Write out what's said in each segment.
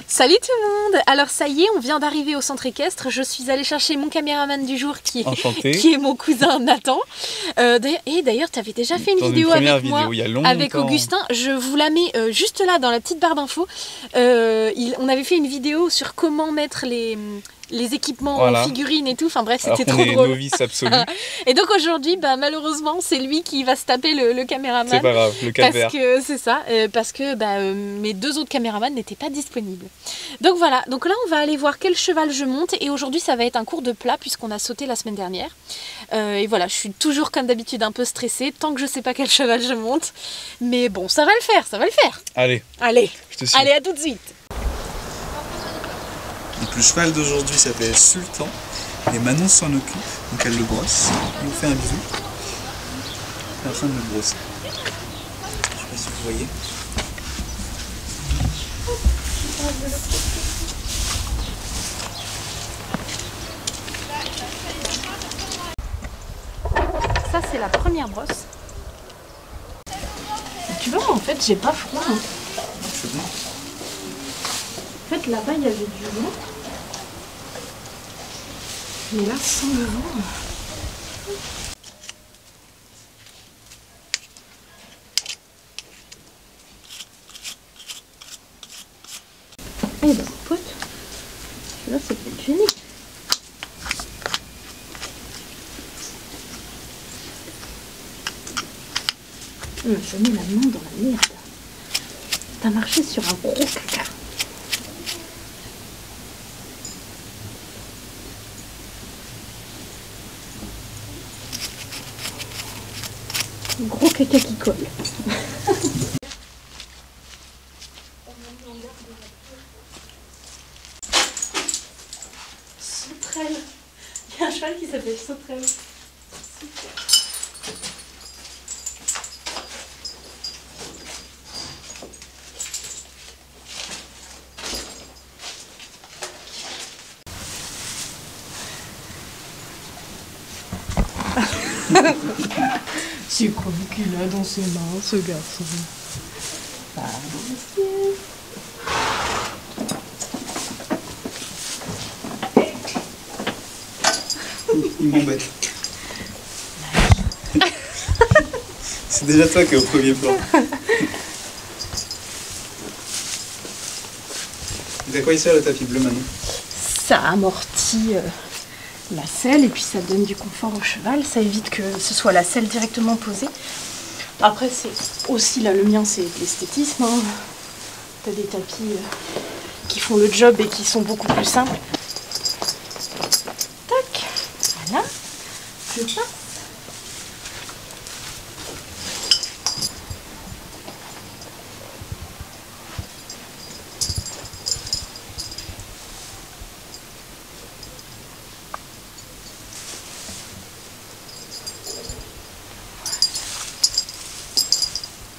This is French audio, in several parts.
Salut tout le monde! Alors ça y est, on vient d'arriver au centre équestre. Je suis allée chercher mon caméraman du jour qui est mon cousin Nathan. Et d'ailleurs, tu avais déjà fait une vidéo avec moi, avec Augustin. Je vous la mets juste là dans la petite barre d'infos. On avait fait une vidéo sur comment mettre les équipements en figurines et tout, enfin bref, c'était trop drôle. Novice absolu. Et donc aujourd'hui, malheureusement, c'est lui qui va se taper le caméraman. C'est pas grave, le calvaire. C'est ça, parce que mes deux autres caméramans n'étaient pas disponibles. Donc voilà, donc là on va aller voir quel cheval je monte et aujourd'hui ça va être un cours de plat puisqu'on a sauté la semaine dernière. Et voilà, je suis toujours comme d'habitude un peu stressée tant que je sais pas quel cheval je monte. Mais bon, ça va le faire, ça va le faire. Allez, je te suis. Allez, à tout de suite. Donc le cheval d'aujourd'hui s'appelle Sultan et Manon s'en occupe, donc elle le brosse. Elle vous fait un bisou. Elle est en train de le brosser. Je sais pas si vous voyez. Ça c'est la première brosse. Tu vois, en fait j'ai pas froid. Hein. C'est bon. En fait là-bas il y avait du vent. Mais là sans le vent. Eh ben pote, là ça peut être génial. Je mets la main dans la merde. T'as marché sur un gros caca. Un gros caca qui colle. Sauterelle. Il y a un cheval qui s'appelle Sauterelle. Super. C'est quoi qu'il a dans ses mains, ce garçon? Il m'embête. C'est déjà toi qui es au premier plan. Et à quoi il sert le tapis bleu maintenant? Ça amortit la selle et puis ça donne du confort au cheval, ça évite que ce soit la selle directement posée. Après c'est aussi là, le mien c'est de l'esthétisme, hein. T'as des tapis qui font le job et qui sont beaucoup plus simples. Tac, voilà, je passe.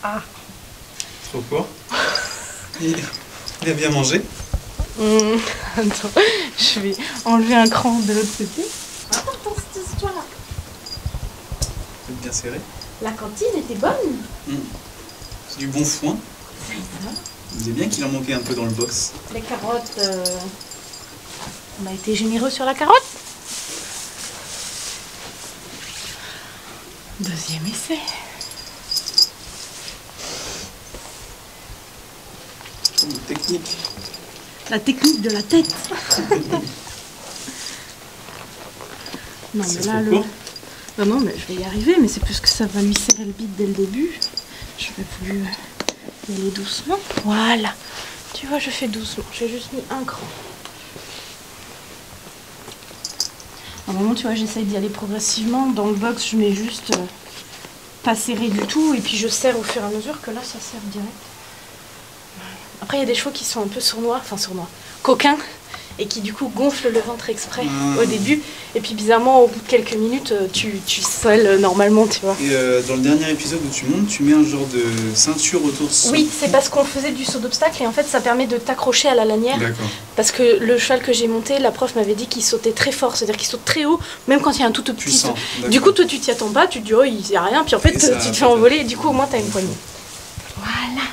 Ah. Trop fort. Il a bien mangé. Attends, je vais enlever un cran de l'autre côté. Attends, cette histoire-là. Bien serré. La cantine était bonne. C'est du bon foin. Vous savez bien qu'il en manquait un peu dans le box. Les carottes, on a été généreux sur la carotte. Deuxième essai. Technique. La technique de la tête. Non mais là non mais je vais y arriver, mais c'est plus que ça va lui serrer le bide dès le début. Je vais plus y aller doucement. Voilà. Tu vois, je fais doucement. J'ai juste mis un cran. À un moment, tu vois, j'essaye d'y aller progressivement. Dans le box, je mets juste pas serré du tout, et puis je serre au fur et à mesure que là, ça serre direct. Après, il y a des chevaux qui sont un peu sournois, coquins, et qui du coup gonflent le ventre exprès au début. Et puis bizarrement, au bout de quelques minutes, tu selles normalement, tu vois. Et dans le dernier épisode où tu montes, tu mets un genre de ceinture autour de ça. Oui, c'est parce qu'on faisait du saut d'obstacle et en fait ça permet de t'accrocher à la lanière. D'accord. Parce que le cheval que j'ai monté, la prof m'avait dit qu'il sautait très fort, c'est-à-dire qu'il saute très haut, même quand il y a un tout petit. Du coup, toi tu t'y attends pas, tu te dis oh il n'y a rien, puis en fait tu te fais envoler et du coup au moins t'as une poignée. Voilà.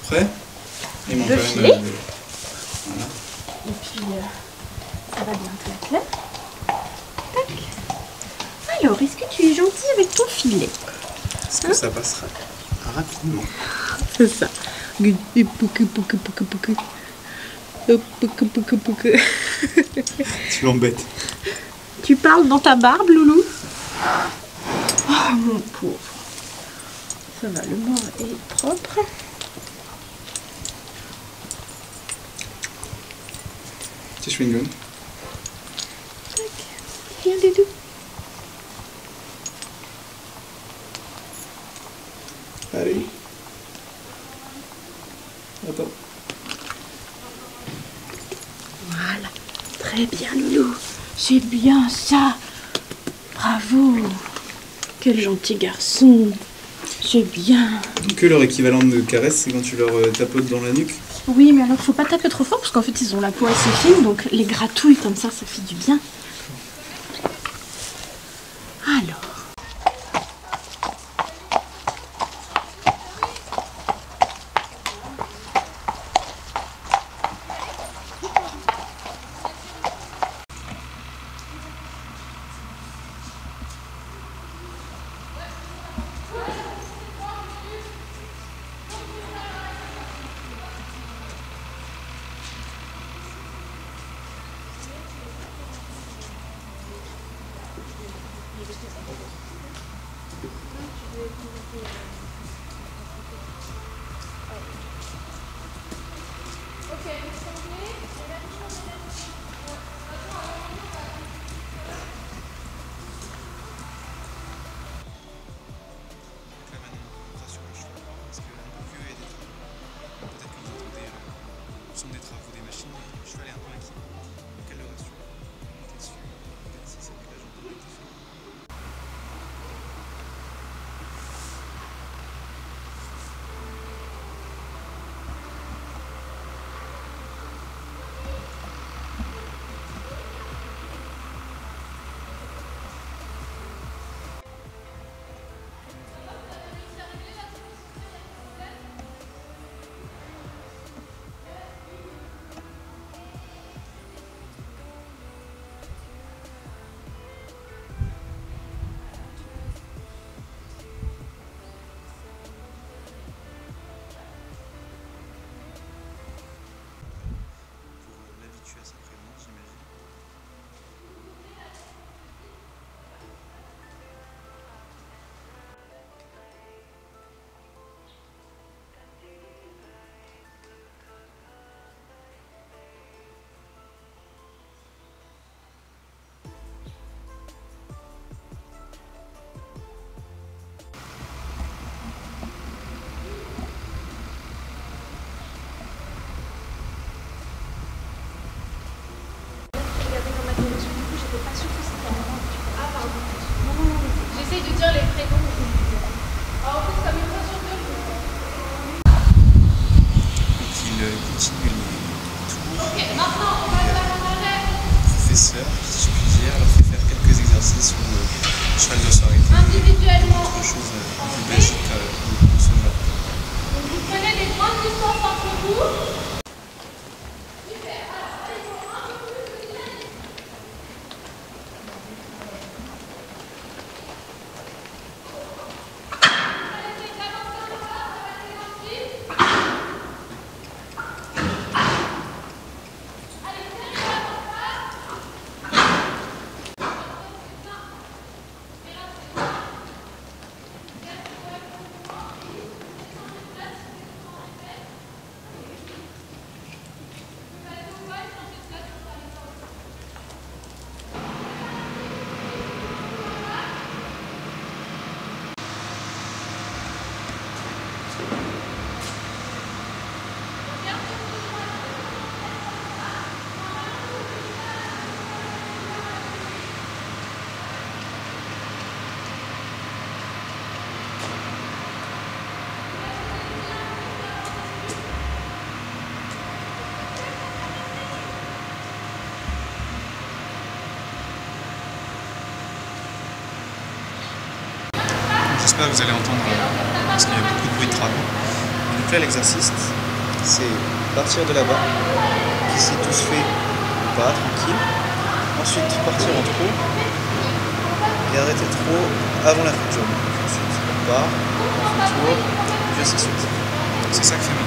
Prêt? Le filet. ça va bientôt être là. Tac. Alors, est-ce que tu es gentil avec ton filet? Est-ce que ça passera rapidement? C'est ça. Tu l'embêtes. Tu parles dans ta barbe, Loulou? Oh, mon pauvre. Ça va, le mort est propre. Petit chewing-gum. Tac. Viens, Doudou. Allez. Attends. Voilà. Très bien, Loulou. C'est bien ça. Bravo. Quel gentil garçon. C'est bien. Que leur équivalent de caresse, c'est quand tu leur tapotes dans la nuque? Oui, mais alors faut pas taper trop fort parce qu'en fait ils ont la peau assez fine, donc les gratouilles comme ça fait du bien. Alors. Des travaux des machines, et le cheval est un peu inquiet. Donc elle le rassure. Montez dessus, regarde si ça dégage un peu rectifié. À sa présence, j'imagine. J'essaye de dire les prénoms. Alors, en fait, comme une fois sur deux. Et qu'il continue les tours. Ok, maintenant, on va faire un arrêt. Professeur, si je puis dire, leur fait faire quelques exercices où le cheval doit s'arrêter. Individuellement. Autre chose un peu basique pour ce genre. Vous prenez des grandes distances entre vous. J'espère que vous allez entendre, parce qu'il y a beaucoup de bruit de travaux. Donc là, l'exercice, c'est partir de là-bas, qui s'est tous fait pas, tranquille. Ensuite, partir en trot et arrêter le trot avant la fin de journée. Ensuite, on part, on fait le tour, puis ainsi de suite. C'est ça que fait Manon.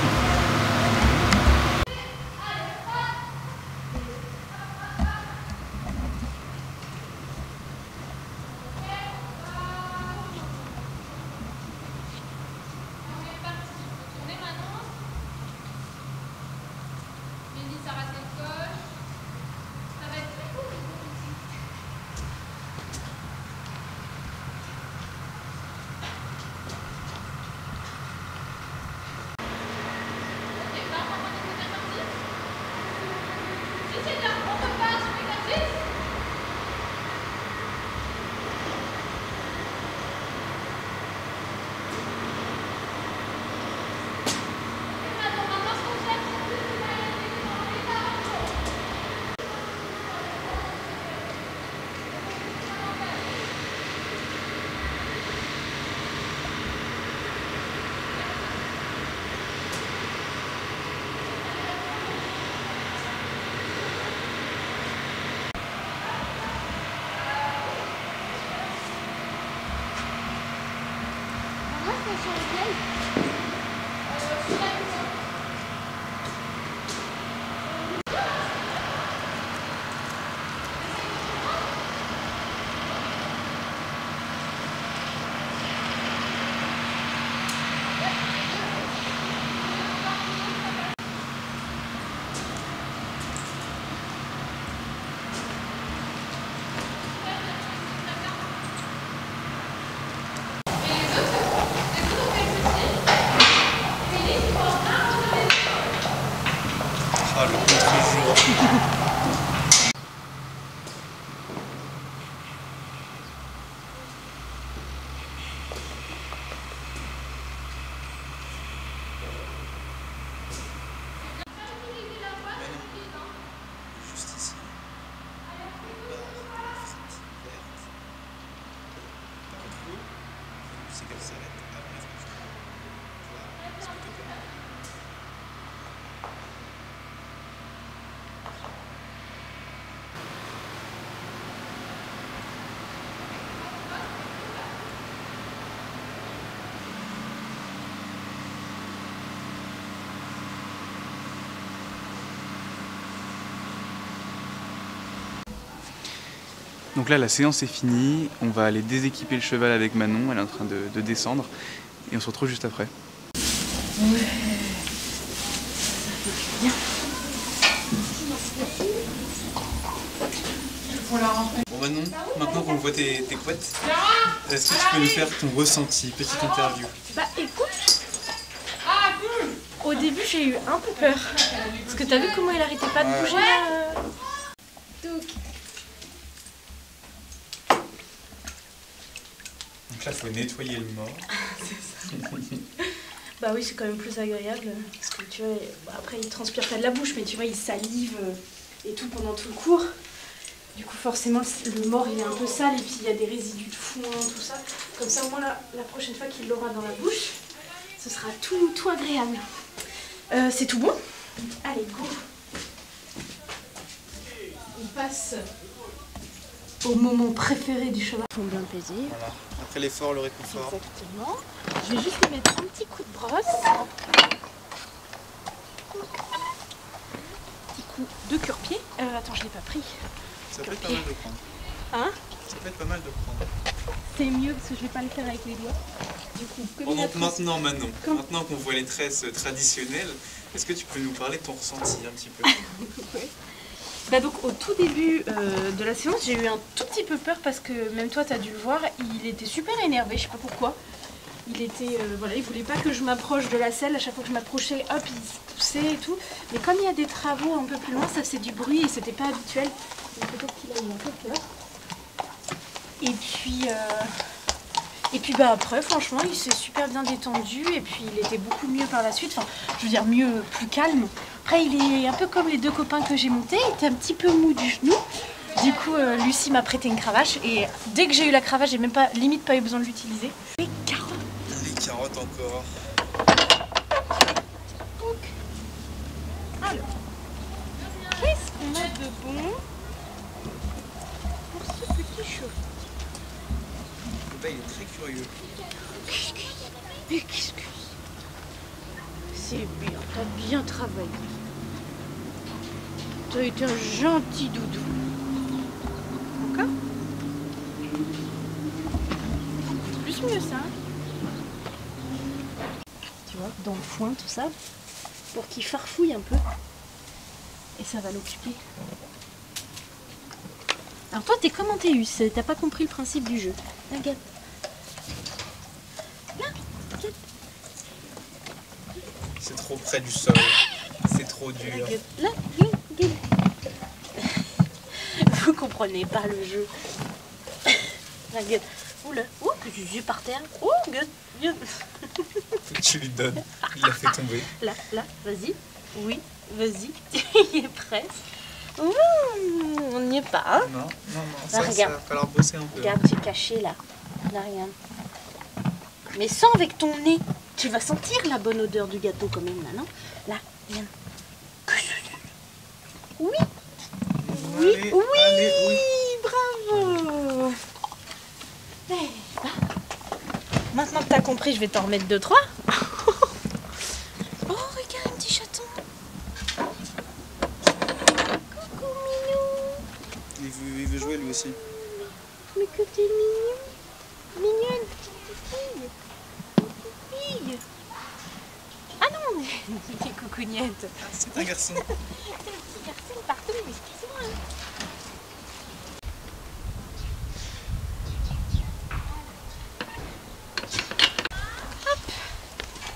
Ah, le contre-jour. Juste ici. C'est qu'elle s'arrête avant la fin. Est-ce que tu peux... Donc là, la séance est finie, on va aller déséquiper le cheval avec Manon, elle est en train de descendre, et on se retrouve juste après. Ouais, ça fait bien. Bon Manon, maintenant qu'on voit tes couettes, est-ce que tu peux nous faire ton ressenti, petite interview? Bah écoute, au début j'ai eu un peu peur, parce que t'as vu comment il arrêtait pas de bouger là Donc là, il faut nettoyer le mort. C'est ça. Bah oui, c'est quand même plus agréable, parce que tu vois, après il transpire pas de la bouche, mais tu vois, il salive et tout pendant tout le cours. Du coup, forcément, le mort il est un peu sale, et puis il y a des résidus de foin, tout ça. Comme ça, au moins, la prochaine fois qu'il l'aura dans la bouche, ce sera tout agréable. C'est tout bon? Allez, go! On passe au moment préféré du cheval. Ils font bien plaisir. Voilà. Après l'effort, le réconfort. Exactement. Je vais juste lui mettre un petit coup de brosse. Petit coup de cure-pied. Attends, je l'ai pas pris. Ça peut être pas mal de prendre. Hein? Ça peut être pas mal de prendre. C'est mieux parce que je vais pas le faire avec les doigts. Du coup, bon, donc maintenant, Manon, maintenant qu'on voit les tresses traditionnelles, est-ce que tu peux nous parler de ton ressenti un petit peu? Ouais. Bah donc au tout début de la séance, j'ai eu un tout petit peu peur parce que même toi tu as dû le voir, il était super énervé, je sais pas pourquoi. Il était, voilà, il voulait pas que je m'approche de la selle, à chaque fois que je m'approchais, hop, il se poussait et tout. Mais comme il y a des travaux un peu plus loin, ça faisait du bruit et c'était pas habituel. Donc peut-être qu'il a eu un peu peur. Et puis bah après, franchement, il s'est super bien détendu et puis il était beaucoup mieux par la suite. Enfin, je veux dire mieux, plus calme. Après, il est un peu comme les deux copains que j'ai montés. Il était un petit peu mou du genou. Du coup, Lucie m'a prêté une cravache et dès que j'ai eu la cravache, j'ai même pas, limite pas eu besoin de l'utiliser. Les carottes. Les carottes encore. Alors, qu'est-ce on a de bon pour ce petit chat. Le gars, il est très curieux. Excuse. C'est bien, t'as bien travaillé. T'as été un gentil doudou. Encore? C'est plus mieux ça. Tu vois, dans le foin, tout ça, pour qu'il farfouille un peu. Et ça va l'occuper. Alors toi, t'es comme Antéus, t'as pas compris le principe du jeu. Regarde. Là, regarde. C'est trop près du sol. C'est trop dur. Là, regarde. Vous comprenez pas le jeu. Regarde. Oula, oh, que tu joues par terre. Oh, regarde. Tu lui donnes. Il l'a fait tomber. Là, vas-y. Oui, vas-y. Il est presque. Ouh, on n'y est pas. Hein? Non. Ça va falloir bosser un peu. Regarde, c'est caché là. Là, regarde. Mais sens avec ton nez. Tu vas sentir la bonne odeur du gâteau quand même là, non? Là, regarde. Oui. Allez, Bravo. Maintenant que t'as compris, je vais t'en remettre 2-3. Oh, regarde un petit chaton. Coucou minou. Il veut jouer lui aussi. Mais que t'es mignon. Mignonne, petite fille. Ah non, t'es coucougnette. C'est un garçon. C'est un petit garçon partout, mais excuse-moi.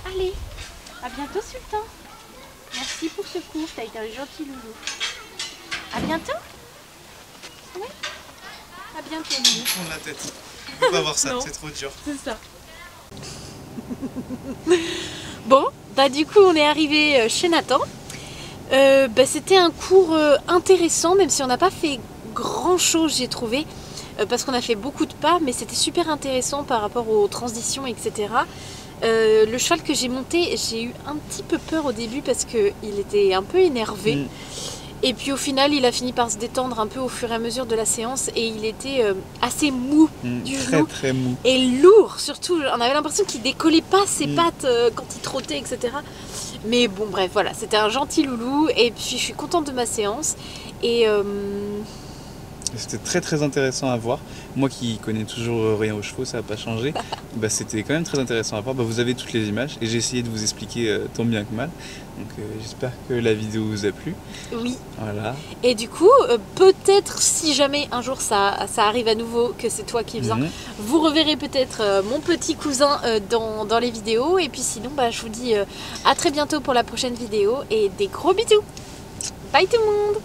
Allez, à bientôt Sultan. Merci pour ce cours, t'as été un gentil loulou. À bientôt. Oui. À bientôt loulou. Tourne la tête. Je peux pas voir ça, c'est trop dur. C'est ça. Bon, bah du coup on est arrivé chez Nathan. C'était un cours intéressant, même si on n'a pas fait grand chose, j'ai trouvé. Parce qu'on a fait beaucoup de pas, mais c'était super intéressant par rapport aux transitions, etc. Le cheval que j'ai monté, j'ai eu un petit peu peur au début parce qu'il était un peu énervé. Et puis au final, il a fini par se détendre un peu au fur et à mesure de la séance et il était assez mou du genou. Très mou. Et lourd surtout. On avait l'impression qu'il décollait pas ses pattes quand il trottait, etc. Mais bon, bref, voilà, c'était un gentil loulou. Et puis je suis contente de ma séance. Et c'était très intéressant à voir. Moi qui connais toujours rien aux chevaux, ça n'a pas changé. C'était quand même très intéressant à voir. Vous avez toutes les images et j'ai essayé de vous expliquer tant bien que mal. Donc j'espère que la vidéo vous a plu. Oui. Voilà. Et du coup, peut-être si jamais un jour ça arrive à nouveau, que c'est toi qui viens, vous reverrez peut-être mon petit cousin dans les vidéos. Et puis sinon, je vous dis à très bientôt pour la prochaine vidéo et des gros bisous. Bye tout le monde.